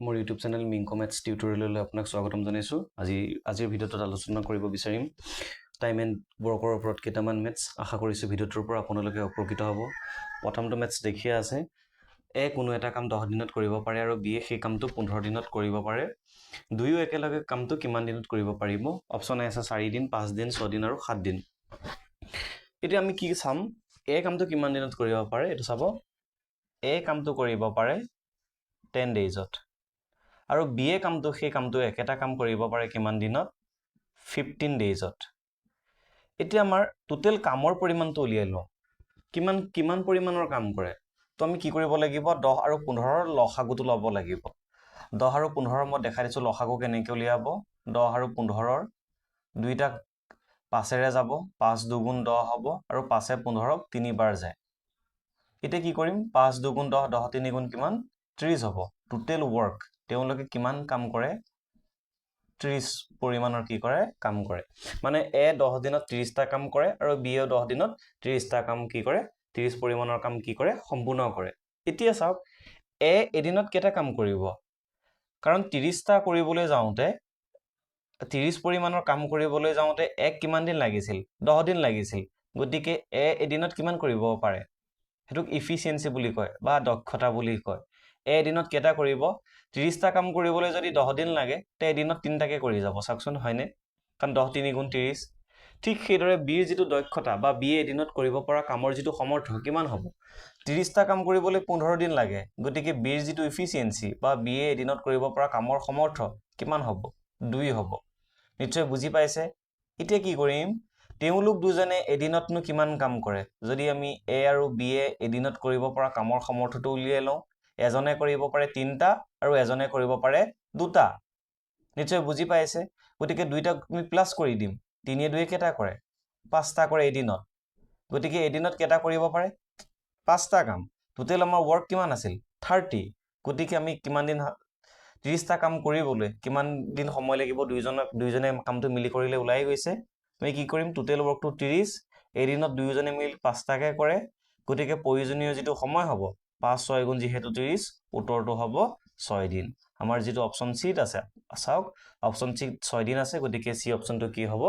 মোৰ YouTube channel মিংকো maths টিউটৰিয়েললৈ আপোনাক স্বাগতম জনাইছোঁ। আজিৰ ভিডিঅ'টোত আলোচনা কৰিব বিচাৰিম টাইম এণ্ড ৱৰ্কৰ ওপৰত কেইটামান মেথছ। আশা কৰিছোঁ ভিডিঅ'টোৰ পৰা আপোনালোকে উপকৃত হ'ব। প্ৰথমটো মেথছ দেখিয়ে আছে, এ কোনো এটা কাম 10 দিনত কৰিব পাৰে আৰু বিয়ে সেই কামটো 15 দিনত কৰিব পাৰে। দুয়ো একেলগে কামটো কিমান দিনত কৰিব পাৰিব? অপশ্যন আছে 4 দিন, 5 দিন, 6 দিন আৰু 7 দিন। এতিয়া আমি কি চাম, এ কামটো কিমান দিনত কৰিব পাৰে এইটো চাব। এ কামটো কৰিব পাৰে 10 ডেইজত আৰু বিয়ে কামটো সেই কামটো একেটা কাম কৰিব পাৰে কিমান দিনত? 15 ডেইজত। এতিয়া আমাৰ টোটেল কামৰ পৰিমাণটো উলিয়াই লওঁ, কিমান পৰিমাণৰ কাম কৰে। তো আমি কি কৰিব লাগিব, 10 আৰু 15ৰ লসাগুটো ল'ব লাগিব। 10 আৰু 15 মই দেখাই দিছোঁ লসাগু কেনেকৈ উলিয়াব। 10 আৰু 15ৰ দুইটা 5ৰে যাব, 5 দুগুণ 10 হ'ব আৰু 5এ 15ক 3 বাৰ যায়। এতিয়া কি কৰিম, 5 দুগুণ 10, 10 3 গুণ কিমান? 30 হ'ব। টোটেল ৱৰ্ক তেওঁলোকে কিমান কাম কৰে? 30 পৰিমাণৰ কি কৰে? কাম কৰে। মানে এ 10 দিনত 30টা কাম কৰে আৰু বিয়ে 10 দিনত 30টা কাম কি কৰে? 30 পৰিমাণৰ কাম কি কৰে? সম্পূৰ্ণ কৰে। এতিয়া চাওক, এ এদিনত কেইটা কাম কৰিব? কাৰণ 30টা কৰিবলৈ যাওঁতে 30 পৰিমাণৰ কাম কৰিবলৈ যাওঁতে এক কিমান দিন লাগিছিল? 10 দিন লাগিছিল। গতিকে এ এদিনত কিমান কৰিব পাৰে? সেইটোক ইফিচিয়েঞ্চি বুলি কয় বা দক্ষতা বুলি কয়। এদিনত কেইটা কৰিব? 30টা কাম কৰিবলৈ যদি 10 দিন লাগে তে এদিনত 3টাকে কৰি যাব। চাওকচোন, হয়নে? কাৰণ 10 3 গুণ 30। ঠিক সেইদৰে বিৰ যিটো দক্ষতা বা বিয়ে এদিনত কৰিব পৰা কামৰ যিটো সমৰ্থ কিমান হ'ব? 30টা কাম কৰিবলৈ 15 দিন লাগে। গতিকে বিৰ যিটো ইফিচিয়েঞ্চি বা বিয়ে এদিনত কৰিব পৰা কামৰ সমৰ্থ কিমান হ'ব? 2 হ'ব। নিশ্চয় বুজি পাইছে। এতিয়া কি কৰিম, তেওঁলোক দুজনে এদিনতনো কিমান কাম কৰে? যদি আমি এ আৰু বিয়ে এদিনত কৰিব পৰা কামৰ সমৰ্থটো উলিয়াই লওঁ, এজনে কৰিব পাৰে 3টা আৰু এজনে কৰিব পাৰে 2টা। নিশ্চয় বুজি পাইছে। গতিকে দুইটাক আমি প্লাছ কৰি দিম। 3 2 কেইটা কৰে? 5টা কৰে এদিনত। গতিকে এদিনত কেইটা কৰিব পাৰে? 5টা কাম। টোটেল আমাৰ ৱৰ্ক কিমান আছিল? 30। গতিকে আমি কিমান দিন 30টা কাম কৰিবলৈ কিমান দিন সময় লাগিব? দুইজনে কামটো মিলি কৰিলে ওলাই গৈছে। আমি কি কৰিম, টোটেল ৱৰ্কটো 30, এদিনত দুয়োজনে মিলি 5টাকে কৰে। গতিকে প্ৰয়োজনীয় যিটো সময় হ'ব 5 6 গুণ যিহেতু 30, উত্তৰটো হ'ব 6 দিন। আমাৰ যিটো অপশ্যন চিত আছে, চাওক অপশ্যন চিত 6 দিন আছে। গতিকে চি অপশ্যনটো কি হ'ব?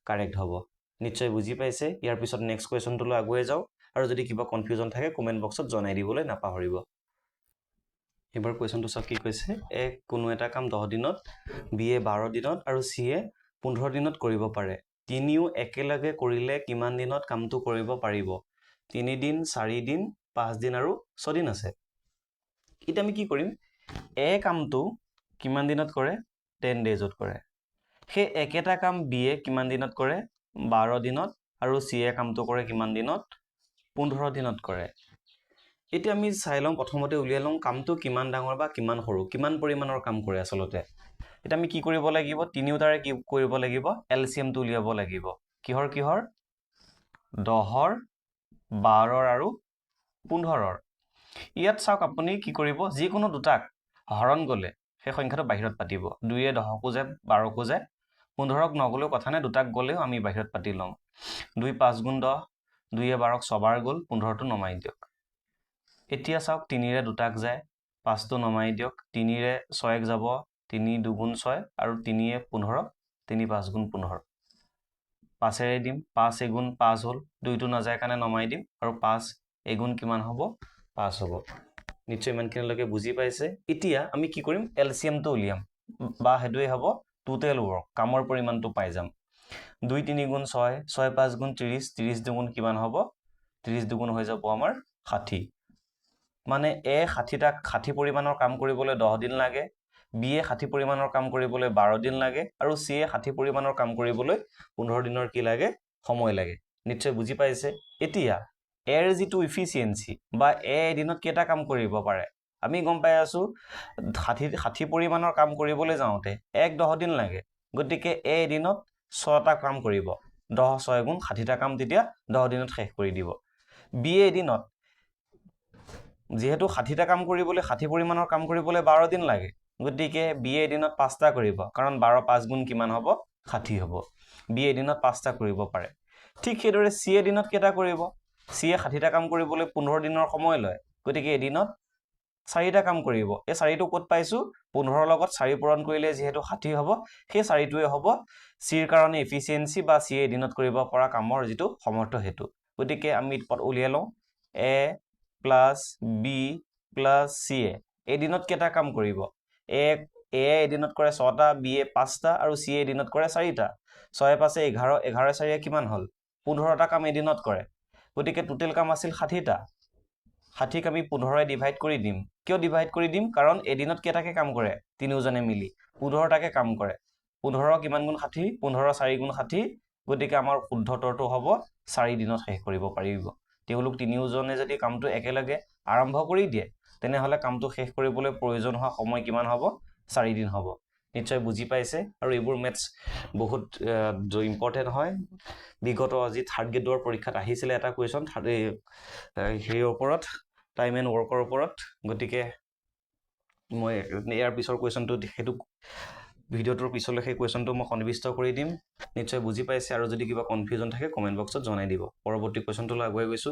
কাৰেক্ট হ'ব। নিশ্চয় বুজি পাইছে। ইয়াৰ পিছত নেক্সট কুৱেশ্যনটোলৈ আগুৱাই যাওঁ আৰু যদি কিবা কনফিউজন থাকে কমেণ্ট বক্সত জনাই দিবলৈ নাপাহৰিব। এইবাৰ কুৱেশ্যনটো চাওক কি কৈছে, এ কোনো এটা কাম 10 দিনত, বিয়ে 12 দিনত আৰু চিয়ে 15 দিনত কৰিব পাৰে। তিনিও একেলগে কৰিলে কিমান দিনত কামটো কৰিব পাৰিব? 3 দিন, 4 দিন, 5 দিন আৰু 6 দিন আছে। এতিয়া আমি কি কৰিম, এ কামটো কিমান দিনত কৰে? 10 ডেইজত কৰে। সেই একেটা কাম বিয়ে কিমান দিনত কৰে? 12 দিনত আৰু চিয়ে কামটো কৰে কিমান দিনত? 15 দিনত কৰে। এতিয়া আমি চাই লওঁ, প্ৰথমতে উলিয়াই লওঁ কামটো কিমান ডাঙৰ বা কিমান সৰু, কিমান পৰিমাণৰ কাম কৰে আচলতে। এতিয়া আমি কি কৰিব লাগিব, তিনিওটাৰে কি কৰিব লাগিব? এলচিএমটো উলিয়াব লাগিব। কিহৰ 10ৰ, 12ৰ আৰু 15ৰ। ইয়াত চাওক আপুনি কি কৰিব, যিকোনো দুটাক হৰণ গ'লে সেই সংখ্যাটো বাহিৰত পাতিব। 2য়ে 10কো যায়, 12কো যায়। 15ক নগ'লেও কথা নাই, দুটাক গ'লেও আমি বাহিৰত পাতি লওঁ। 2 5 গুণ 10, 2য়ে 12ক 6 বাৰ গ'ল, 15টো নমাই দিয়ক। এতিয়া চাওক 3ৰে দুটাক যায়, 5টো নমাই দিয়ক। 3ৰে 6ক যাব, 3 2 6 আৰু 3য়ে 15, 3 5 গুণ 15। 5ৰে দিম, 5 এগুণ 5 হ'ল, 2টো নাযায় কাৰণে নমাই দিম আৰু 5 এগুণ কিমান হ'ব? 5 হ'ব। নিশ্চয় ইমানখিনিলৈকে বুজি পাইছে। এতিয়া আমি কি কৰিম, এলচিএমটো উলিয়াম বা সেইটোৱে হ'ব টোটেল ৱৰ্ক, কামৰ পৰিমাণটো পাই যাম। 2 3 গুণ 6, 6 5 গুণ 30, 30 দুগুণ কিমান হ'ব? 30 দুগুণ হৈ যাব আমাৰ 60। মানে এ 60 পৰিমাণৰ কাম কৰিবলৈ 10 দিন লাগে, বিয়ে 60 পৰিমাণৰ কাম কৰিবলৈ 12 দিন লাগে আৰু চিয়ে 60 পৰিমাণৰ কাম কৰিবলৈ 15 দিনৰ কি লাগে? সময় লাগে। নিশ্চয় বুজি পাইছে। এতিয়া এৰ যিটো ইফিচিয়েঞ্চি বা এদিনত কেইটা কাম কৰিব পাৰে, আমি গম পাই আছো 60 পৰিমাণৰ কাম কৰিবলৈ যাওঁতে 10 দিন লাগে। গতিকে এদিনত 6টা কাম কৰিব। 10 6 গুণ 60টা কাম তেতিয়া 10 দিনত শেষ কৰি দিব। বিয়ে এদিনত যিহেতু 60টা কাম কৰিবলৈ 60 পৰিমাণৰ কাম কৰিবলৈ 12 দিন লাগে। গতিকে বিয়ে এদিনত 5টা কৰিব, কাৰণ 12 5 গুণ কিমান হ'ব? 60 হ'ব। বিয়ে এদিনত 5টা কৰিব পাৰে। ঠিক সেইদৰে চি এদিনত কেইটা কৰিব? চিয়ে 60টা কাম কৰিবলৈ 15 দিনৰ সময় লয়। গতিকে এদিনত 4টা কাম কৰিব এই 4টো ক'ত পাইছো 15 লগত 4 পূৰণ কৰিলে যেহেতু 60 হ'ব সেই 4টোৱে হ'ব চিৰ কাৰণে এফিচিয়েন্সি বা চি এদিনত কৰিব পৰা কামৰ যেটো সমৰ্থ হেতু গতিকে আমি পদ উলিয়াই লওঁ a plus b plus c এদিনত কেটা কাম কৰিব a এদিনত কৰে 6টা b 5টা আৰু c এদিনত কৰে 4টা 6 5 11 11 4 কিমান হল 15টা কাম এদিনত কৰে গতিকে টোটেল কাম আছিল 60টা 60 আমি 15 ডিভাইড কৰি দিম কিয় ডিভাইড কৰি দিম কাৰণ এদিনত কেটাকে কাম কৰে তিনিওজনে মিলি 15টাকে কাম কৰে 15 কিমান গুণ 60 15 4 গুণ 60 গতিকে আমাৰ শুদ্ধ উত্তৰটো হ'ব 4 দিনত শেষ কৰিব পাৰিব তেওঁলোক তিনিওজনে যদি কামটো একেলগে আৰম্ভ কৰি দিয়ে তেনেহলে কামটো শেষ কৰিবলৈ প্ৰয়োজন হোৱা সময় কিমান হ'ব 4 দিন হ'ব নিশ্চয় বুজি পাইছে আৰু এইবোৰ মেথছ বহুত ইম্পৰ্টেন্ট হয় বিগত আজি থাৰ্ড গ্ৰেডৰ পৰীক্ষাত আহিছিল এটা কোৱেশ্চন হেৰিৰ ওপৰত টাইম এণ্ড ৱৰ্কৰ ওপৰত গতিকে মই ইয়াৰ পিছৰ কোৱেশ্চনটো হেতু ভিডিওটোৰ পিছলৈ সেই কোৱেশ্চনটো মই সন্নিবিষ্ট কৰি দিম নিশ্চয় বুজি পাইছে আৰু যদি কিবা কনফিউজন থাকে কমেন্ট বক্সত জনাই দিব পৰৱৰ্তী কোৱেশ্চনটোলৈ আগুৱাই গৈছো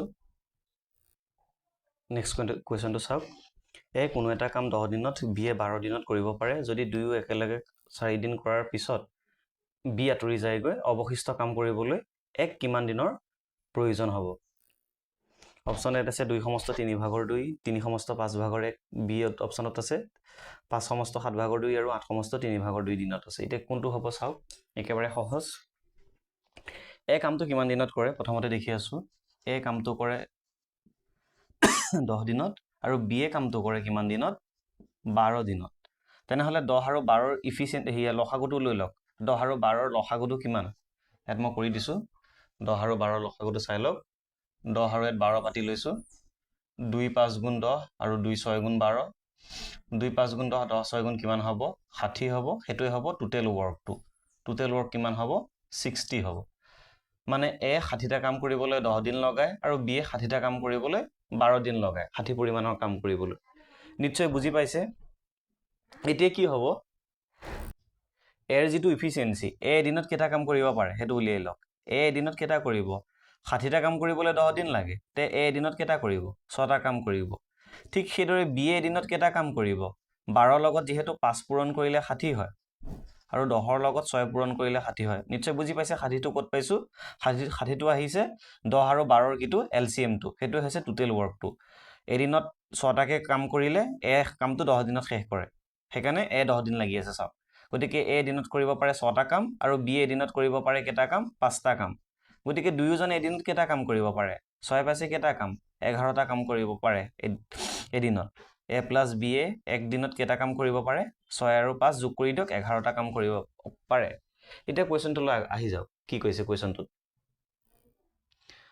নেক্সট কোৱেশ্চনটো চাওক কোনো এটা কাম 10 দিনত বি 12 দিনত কৰিব পাৰে যদি দুয়ো একেলগে 4 দিন কৰাৰ পিছত বি আঁতৰি যায়গৈ অৱশিষ্ট কাম কৰিবলৈ এক কিমান দিনৰ প্ৰয়োজন হ'ব অপচন এত আছে 2 সমস্ত 3 ভাগৰ 2 3 সমস্ত 5 ভাগৰ 1 বি অপচনত আছে 5 সমস্ত 7 ভাগৰ 2 আৰু 8 সমস্ত 3 ভাগৰ 2 দিনত আছে এটা কোনটো হ'ব চাওক একেবাৰে সহজ কামটো কিমান দিনত কৰে প্ৰথমতে দেখি আছো কামটো কৰে 10 দিনত আৰু বি কামটো কৰে কিমান দিনত 12 দিনত তেনেহলে 10 আৰু 12ৰ ইফিচিয়েন্ট লসাগুটো লৈ লওক 10 আৰু 12ৰ লসাগুটো কিমান ইয়াত মই কৰি দিছো 10 আৰু 12ৰ লসাগুটো চাই লওক 10 আৰু 12 পাতি লৈছো 2 5 গুণ 10 আৰু 2 6 গুণ 12 2 5 গুণ 10 10 6 গুণ কিমান হ'ব 60 হ'ব হেতুৱে হ'ব টোটেল ৱৰ্ক কিমান হ'ব 60 হ'ব মানে এ 60টা কাম কৰিবলৈ 10 দিন লগায় আৰু বি 60টা কাম কৰিবলৈ 12 দিন লগায় 60 পৰিমাণৰ কাম কৰিবলৈ নিশ্চয় বুজি পাইছে এতিয়া কি হ'ব এৰ যেটো ইফিচিয়েন্সি এদিনত কেটা কাম কৰিব পাৰে হেতু উলিয়াই লওক এদিনত কেটা কৰিব 60টা কাম কৰিবলৈ 10 দিন লাগে তে এদিনত কেটা কৰিব 6টা কাম কৰিব ঠিক সেইদৰে বি এদিনত কেটা কাম কৰিব 12 লগত যেহেতু 5 পূৰণ কৰিলে 60 হয় আৰু 10ৰ লগত 6 পূৰণ কৰিলে 60 হয় নিশ্চয় বুজি পাইছে 60টো ক'ত পাইছো 60টো আহিছে 10 আৰু 12ৰ কিটো এলসিএম টো হেতু হৈছে টোটেল ৱৰ্কটো এদিনত 6টাকে কাম কৰিলে কামটো 10 দিনত শেষ কৰে সেইকাৰণে 10 দিন লাগি আছে চাওক গতিকে এদিনত কৰিব পাৰে 6টা কাম আৰু বি এদিনত কৰিব পাৰে কেটা কাম 5টা কাম গতিকে দুয়োজনে এদিনত কেটা কাম কৰিব পাৰে 6 পাঁচে কেটা কাম 11টা কাম কৰিব পাৰে এদিনত a plus b এক দিনত কেটা কাম কৰিব পাৰে 6 আৰু 5 যোগ কৰি দিয়ক 11টা কাম কৰিব পাৰে এটা কোৱেশ্চনটো আহি যাওক কি কৈছে কোৱেশ্চনটোত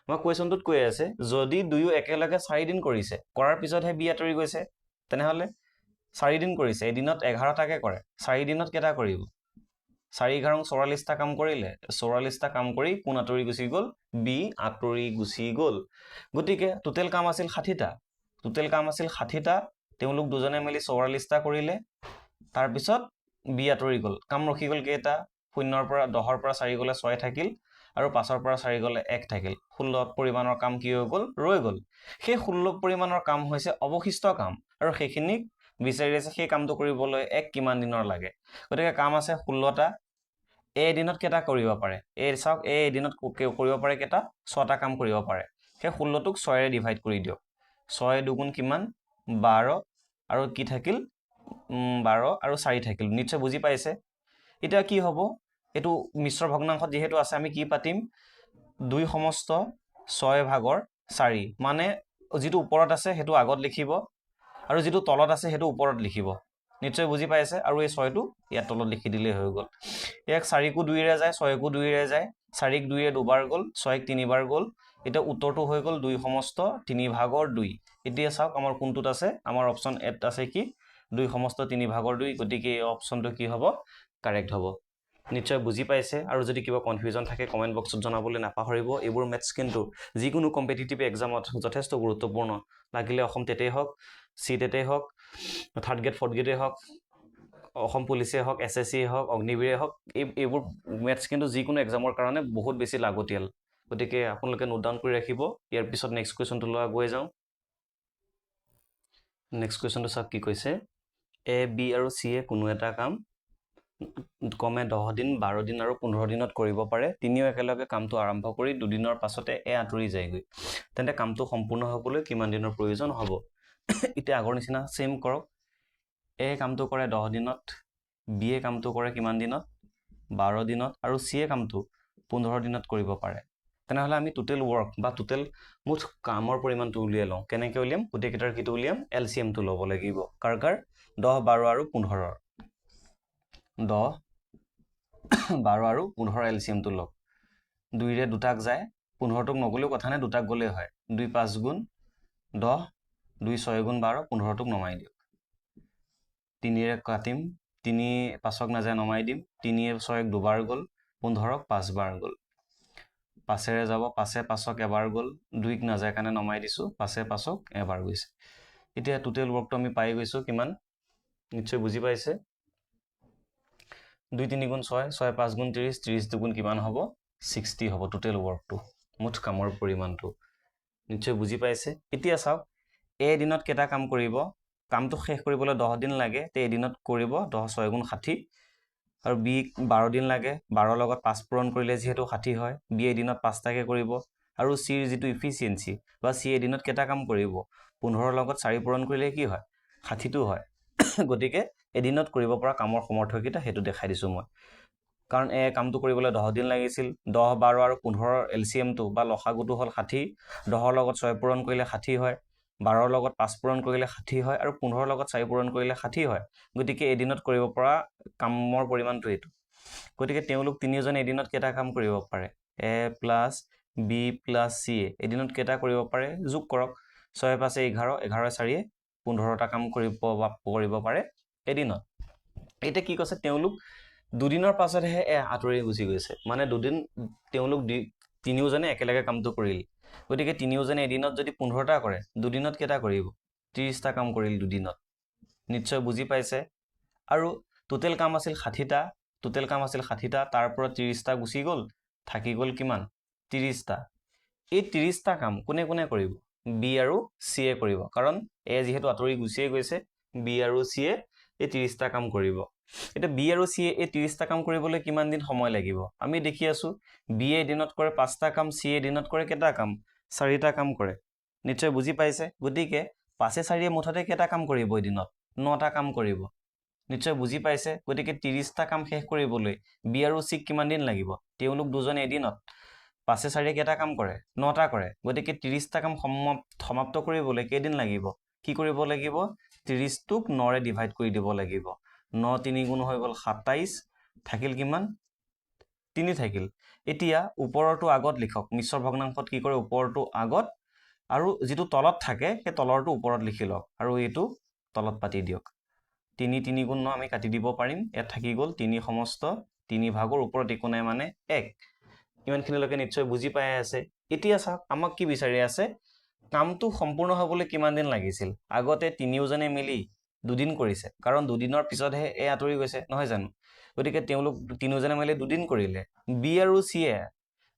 মই কোৱেশ্চনটোত কৈ আছে যদি দুয়ো একেলগে 4 দিন কৰিছে কৰাৰ পিছতহে বি আঁতৰি গৈছে তেনেহলে 4 দিন কৰিছে এদিনত 11টাকে কৰে 4 দিনত কেটা কৰিব 4 11 44টা কাম কৰিলে 44টা কাম কৰি কোন আঁতৰি গুচি গ'ল বি আঁতৰি গুচি গ'ল গতিকে টোটেল কাম আছিল 60টা তেওঁলোক দুজনে মিলি 44টা কৰিলে তাৰ পিছত বি আঁতৰি গ'ল কাম ৰখি গ'ল কেটা 0ৰ পৰা 10ৰ পৰা 4 গলে 6 থাকিল আৰু 5ৰ পৰা 4 গলে 1 থাকিল 16 পৰিমাণৰ কাম কি হৈ গ'ল ৰৈ গ'ল সেই 16 পৰিমাণৰ কাম হৈছে অৱশিষ্ট কাম আৰু সেইখিনিক বিচাৰি আছে সেই কামটো কৰিবলৈ এক কিমান দিনৰ লাগে গতিকে কাম আছে 16টা এদিনত কেটা কৰিব পাৰে চাওক এদিনত কৰিব পাৰে কেটা 6টা কাম কৰিব পাৰে সেই 16টোক 6 ৰে ডিভাইড কৰি দিয়ক 6 দুগুণ কিমান 12 আৰু কি থাকিল 12 আৰু 4 থাকিল নিশ্চয় বুজি পাইছে এটা কি হ'ব এটো মিশ্ৰ ভগ্নাংশত যেহেতু আছে আমি কি পাতিম 2 সমস্ত 6 ভাগৰ 4 মানে যেটো ওপৰত আছে হেতু আগত লিখিব আৰু যেটো তলত আছে হেতু ওপৰত লিখিব নিশ্চয় বুজি পাইছে আৰু এই 6টো ইয়াত তলত লিখি দিলে হৈ গ'ল এক 4 কো 2 ৰে যায় 6 কো 2 ৰে যায় 4 ক 2 ৰে দুবাৰ গ'ল 6 ক 3 বাৰ গ'ল এটা উত্তৰটো হৈ গ'ল 2 সমস্ত 3 ভাগৰ 2 এতিয়া চাওক আমাৰ কোনটোত আছে আমাৰ অপচন এত আছে কি 2 সমস্ত 3 ভাগৰ 2 গতিকে এই অপচনটো কি হ'ব কাৰেক্ট হ'ব নিশ্চয় বুজি পাইছে আৰু যদি কিবা কনফিউজন থাকে কমেন্ট বক্সত জনাবলৈ নাপাহৰিব এইবোৰ মেথছ কিন্তু যিকোনো কম্পিটিটিভ এক্সামত যথেষ্ট গুৰুত্বপূৰ্ণ লাগিলে অসম টেটেই হওক সি টেটেই হওক থাৰ্ড গ্ৰেড ফৰ্থ গ্ৰেডেই হওক অসম পুলিচে হওক এছএছসি হওক অগ্নিবীৰে হওক এইবোৰ মেথছ কিন্তু যিকোনো এক্সামৰ কাৰণে বহুত বেছি লাগতিয়াল গতিকে আপোনালোকে নোট ডাউন কৰি ৰাখিব ইয়াৰ পিছত নেক্সট কুৱেশ্যনটো লৈ আগুৱাই যাওঁ নেক্সট কুৱেশ্যনটো চাওক কি কৈছে এ বি আৰু চি এ কোনো এটা কাম কমে 10 দিন 12 দিন আৰু 15 দিনত কৰিব পাৰে তিনিও একেলগে কামটো আৰম্ভ কৰি দুদিনৰ পাছতে এ আঁতৰি যায়গৈ তেন্তে কামটো সম্পূৰ্ণ হ'বলৈ কিমান দিনৰ প্ৰয়োজন হ'ব এতিয়া আগৰ নিচিনা সেম কৰক এ কামটো কৰে 10 দিনত বি এ কামটো কৰে কিমান দিনত 12 দিনত আৰু চি এ কামটো 15 দিনত কৰিব পাৰে তেনেহলে আমি টোটেল ওয়াৰ্ক বা টোটেল মুঠ কামৰ পৰিমাণটো উলিয়াই লওঁ কেনেকৈ উলিয়াম গোটেইকেইটাৰ কিটো উলিয়াম এলসিএম টো ল'ব লাগিব কাৰ 10 12 আৰু 15 10 12 আৰু 15 এলসিএম টো লওক 2 ৰে দুটাক যায় 15 টোক নগলেও কথা নাই দুটাক গলে হয় 2 5 গুণ 10 2 6 গুণ 12 15 টোক নমাই দিয়ক 3 ৰে কাটিম 3 5ক নাযায় নমাই দিম 3 6 দুবাৰ গল 15ক 5 বাৰ গল 5ৰে যাব 5 5ক এবাৰ গল 2ক নাযায় কাৰণে নমাই দিছো 5 5ক এবাৰ গৈছে এতিয়া টোটেল ওয়ার্কটো আমি পাই গৈছো কিমান নিশ্চয় বুজি পাইছে 2 3 গুণ 6 6 5 গুণ 30 30 দুগুণ কিমান হ'ব 60 হ'ব টোটেল ওয়ার্কটো মুঠ কামৰ পৰিমাণটো নিশ্চয় বুজি পাইছে এতিয়া চাওক এ দিনত কেটা কাম কৰিব কামটো শেষ কৰিবলৈ 10 দিন লাগে তে এদিনত কৰিব 10 6 গুণ 60 আৰু বি 12 দিন লাগে 12 লগত 5 পূৰণ কৰিলে যেহেতু 60 হয় বি এদিনত 5টাকে কৰিব আৰু সিৰ যেটো ইফিচিয়েন্সি বা সি এদিনত কেটা কাম কৰিব 15 লগত 4 পূৰণ কৰিলে কি হয় 60 টো হয় গতিকে এদিনত কৰিব পৰা কামৰ সমৰ্থকিতা হেতু দেখাই দিছো মই কাৰণ এ কামটো কৰিবলৈ 10 দিন লাগিছিল 10 12 আৰু 15 এলসিএম টো বা লসাগুটো হল 60 10 লগত 6 পূৰণ কৰিলে 60 হয় 12 লগত 5 পূৰণ কৰিলে 60 হয় আৰু 15 লগত 4 পূৰণ কৰিলে 60 হয় গতিকে এদিনত কৰিব পৰা কামৰ পৰিমাণটো এটো গতিকে তেওঁলোক তিনিজনে এদিনত কেটা কাম কৰিব পাৰে এ প্লাস বি প্লাস সি এদিনত কেটা কৰিব পাৰে যোগ কৰক 6 5 11 11 4 15টা কাম কৰিব পাৰে এদিনত এটা কি কৈছে তেওঁলোক দুদিনৰ পাছতহে আঁতৰি গুচি গৈছে মানে দুদিন তেওঁলোক তিনিওজনে একেলগে কামটো কৰিল গতিকে তিনিওজনে এদিনত যদি 15টা কৰে দুদিনত কেটা কৰিব 30টা কাম কৰিল দুদিনত নিশ্চয় বুজি পাইছে আৰু টোটেল কাম আছিল 60টা টোটেল কাম আছিল 60টা তাৰ পৰা 30টা গুচি গল থাকি গল কিমান 30টা এই 30টা কাম কোনে কোনে কৰিব বি আৰু সি এ কৰিব কাৰণ এ যেহেতু আঁতৰি গুচিয়ে গৈছে বি আৰু সি এ এই 30টা কাম কৰিব এটা বি আৰু সি এই 30টা কাম কৰিবলৈ কিমান দিন সময় লাগিব আমি দেখি আছো বি এ দিনত কৰে 5টা কাম সি এ দিনত কৰে কেটা কাম 4টা কাম কৰে নিশ্চয় বুজি পাইছে গতিকে 5 4 মুঠতে কেটা কাম কৰিব এদিনত 9টা কাম কৰিব নিশ্চয় বুজি পাইছে গতিকে 30টা কাম শেষ কৰিবলৈ বি আৰু সি কিমান দিন লাগিব তেওঁলোক দুজনে এদিনত 5 4 কেটা কাম কৰে 9টা কৰে গতিকে 30টা কাম সমাপ্ত কৰিবলৈ কেইদিন লাগিব কি কৰিব লাগিব 30 টোক 9 ৰে ডিভাইড কৰি দিব লাগিব 9 3 গুণ হৈ গল 27 থাকিল কিমান 3 থাকিল এতিয়া ওপৰটো আগত লিখক মিশ্ৰ ভগ্নাংশত কি কৰে ওপৰটো আগত আৰু যেটো তলত থাকে সেই তলৰটো ওপৰত লিখি লওক আৰু এটো তলত পাতি দিয়ক 3 3 গুণ 9 আমি কাটি দিব পাৰিম ইয়াত থাকি গল 3 সমস্ত 3 ভাগৰ ওপৰত একো নাই মানে 1 ইমানখিনিলৈকে নিশ্চয় বুজি পাই আছে এতিয়া চাওক আমাক কি বিচাৰি আছে কামটো সম্পূৰ্ণ হ'বলৈ কিমান দিন লাগিছিল আগতে তিনিওজনে মিলি দুদিন কৰিছে কাৰণ দুদিনৰ পিছতহে এ আঁতৰি গৈছে নহয় জানো গতিকে তেওঁলোক তিনিওজনে মিলি দুদিন কৰিলে বি আৰু সি এ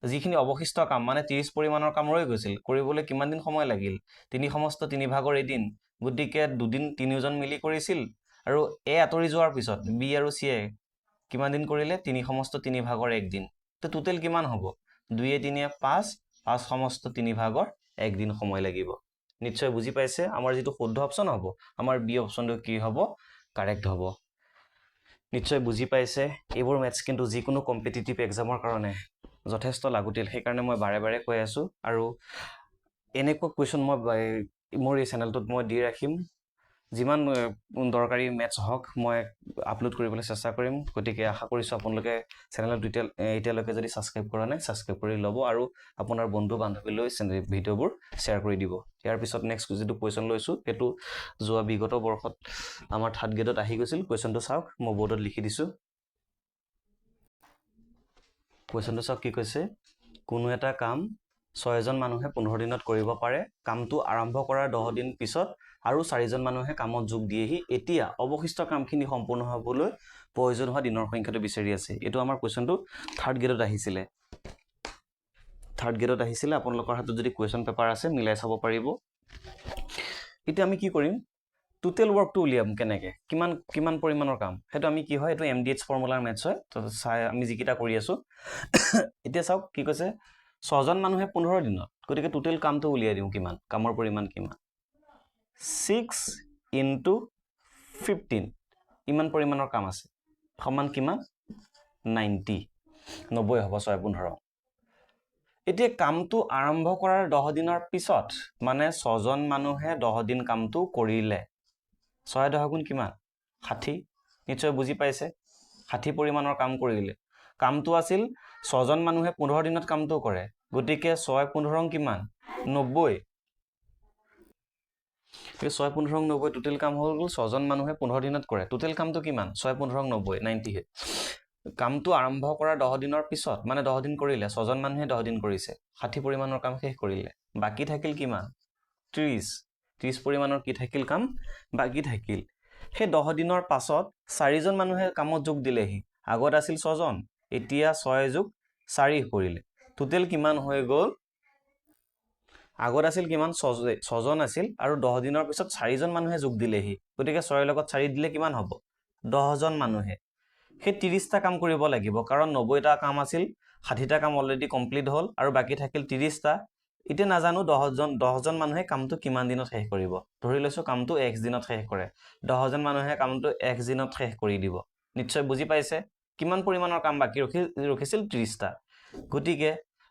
যিখিনি অৱশিষ্ট কাম মানে 30 পৰিমাণৰ কাম ৰৈ গৈছিল কৰিবলৈ কিমান দিন সময় লাগিল 3 সমস্ত 3 ভাগৰ এদিন গতিকে দুদিন তিনিওজন মিলি কৰিছিল আৰু এ আঁতৰি যোৱাৰ পিছত বি আৰু সি এ কিমান দিন কৰিলে 3 সমস্ত 3 ভাগৰ এক দিন তো টোটেল কিমান হ'ব 2 3 5 5 সমস্ত 3 ভাগৰ এক দিন সময় লাগিব নিশ্চয় বুজি পাইছে আমাৰ যেটো শুদ্ধ অপচন হ'ব আমাৰ বি অপচনটো কি হ'ব কাৰেক্ট হ'ব নিশ্চয় বুজি পাইছে এইবোৰ ম্যাথছ কিন্তু যিকোনো কম্পিটিটিভ এক্সামৰ কাৰণে যথেষ্ট লাগতিয়াল সেইকাৰণে মই বাৰে বাৰে কৈ আছো আৰু এনেকুৱা কোৱেশ্চন মই মোৰ এই চেনেলটোত মই দি ৰাখিম যিমান দৰকাৰী ম্যাথছ হওক মই আপলোড কৰিবলৈ চেষ্টা কৰিম গতিকে আশা কৰিছো আপোনালোকে চেনেলত এতিয়ালৈকে যদি সাবস্ক্ৰাইব কৰা নাই সাবস্ক্ৰাইব কৰি ল'ব আৰু আপোনাৰ বন্ধু বান্ধৱীলৈ ভিডিঅ'বোৰ শ্বেয়াৰ কৰি দিব ইয়াৰ পিছত নেক্সট যেটো কোৱেশ্চন লৈছো হেতু যোৱা বিগত বৰ্ষত আমাৰ থাৰ্ড গ্ৰেডত আহি গৈছিল কোৱেশ্চনটো চাওক মই বোৰ্ডত লিখি দিছো কোৱেশ্চনটো চাওক কি কৈছে কোনো এটা কাম 6 জন মানুহে 15 দিনত কৰিব পাৰে কামটো আৰম্ভ কৰাৰ 10 দিন পিছত আৰু 4 জন মানুহে কামত যোগ দিয়েহি এতিয়া অৱশিষ্ট কামখিনি সম্পূৰ্ণ হ'বলৈ প্ৰয়োজন হোৱা দিনৰ সংখ্যাটো বিচাৰি আছে এটো আমাৰ কোৱেশ্চনটো থাৰ্ড গ্ৰেডত আহিছিলে আপোনালোকৰ হাতত যদি কোৱেশ্চন পেপাৰ আছে মিলাই চাব পাৰিব এতিয়া আমি কি কৰিম টোটেল ৱৰ্কটো উলিয়াম কেনেকৈ, কিমান কিমান পৰিমাণৰ কাম, সেইটো আমি কি হয়, এইটো MDH ফৰ্মুলাৰ মেথছ হয়। তো চাই আমি যিকেইটা কৰি আছোঁ এতিয়া চাওক কি কৈছে, 6জন মানুহে 15 দিনত, গতিকে টোটেল কামটো উলিয়াই দিওঁ কিমান, কামৰ পৰিমাণ কিমান, 6 × 15 ইমান পৰিমাণৰ কাম আছে, সমান কিমান 90 হ'ব 6×15। এতিয়া কামটো আৰম্ভ কৰাৰ 10 দিনৰ পিছত, মানে 6জন মানুহে 10 দিন কামটো কৰিলে, 6 10 গুণ কিমান 60, নিশ্চয় বুজি পাইছে, 60 পৰিমাণৰ কাম কৰিলে। কামটো আছিল 6জন মানুহে 15 দিনত কামটো কৰে, গতিকে 6 15 কিমান 90, 6 15 90 টোটেল কাম হৈ গ'ল, 6জন মানুহে 15 দিনত কৰে, টোটেল কামটো কিমান 6 15 90 90। কামটো আৰম্ভ কৰাৰ 10 দিনৰ পিছত, মানে 10 দিন কৰিলে, 6জন মানুহে 10 দিন কৰিছে, 60 পৰিমাণৰ কাম শেষ কৰিলে, বাকী থাকিল কিমান 30 পৰিমাণৰ কি থাকিল কাম বাকী থাকিল। সেই 10 দিনৰ পাছত 4জন মানুহে কামত যোগ দিলেহি, আগত আছিল 6জন, এতিয়া 6 যোগ 4 কৰিলে, টোটেল কিমান হৈ গ'ল, আগত আছিল কিমান 6জন আছিল, আৰু 10 দিনৰ পিছত 4জন মানুহে যোগ দিলেহি, গতিকে 6ৰ লগত 4 দিলে কিমান হ'ব 10জন মানুহে। সেই 30টা কাম কৰিব লাগিব, কাৰণ 90টা কাম আছিল, 60টা কাম অলৰেডি কমপ্লিট হ'ল, আৰু বাকী থাকিল 30টা। এতিয়া নাজানো 10জন মানুহে কামটো কিমান দিনত শেষ কৰিব, ধৰি লৈছোঁ কামটো X দিনত শেষ কৰে, 10জন মানুহে কামটো X দিনত শেষ কৰি দিব, নিশ্চয় বুজি পাইছে। কিমান পৰিমাণৰ কাম বাকী ৰখিছিল 30টা, গতিকে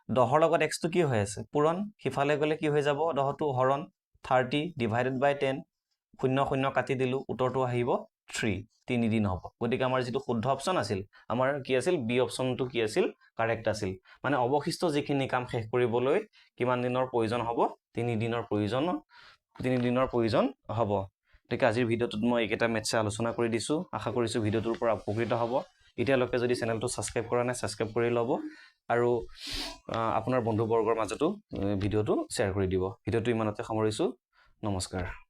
10ৰ লগত Xটো কি হৈ আছে পূৰণ, সিফালে গ'লে কি হৈ যাব 10টো হৰণ, 30 / 10, 0 0 কাটি দিলোঁ, উত্তৰটো আহিব 3 দিন হ'ব। গতিকে আমাৰ যিটো শুদ্ধ অপশ্যন আছিল, আমাৰ কি আছিল বি অপশ্যনটো কি আছিল কাৰেক্ট আছিল, মানে অৱশিষ্ট যিখিনি কাম শেষ কৰিবলৈ কিমান দিনৰ প্ৰয়োজন হ'ব 3 দিনৰ প্ৰয়োজন হ'ব। গতিকে আজিৰ ভিডিঅ'টোত মই এইকেইটা মেথছে আলোচনা কৰি দিছোঁ, আশা কৰিছোঁ ভিডিঅ'টোৰ পৰা উপকৃত হ'ব। এতিয়ালৈকে যদি চেনেলটো ছাবস্ক্ৰাইব কৰা নাই ছাবস্ক্ৰাইব কৰি ল'ব, আৰু আপোনাৰ বন্ধুবৰ্গৰ মাজতো ভিডিঅ'টো শ্বেয়াৰ কৰি দিব। ভিডিঅ'টো ইমানতে সামৰিছোঁ, নমস্কাৰ।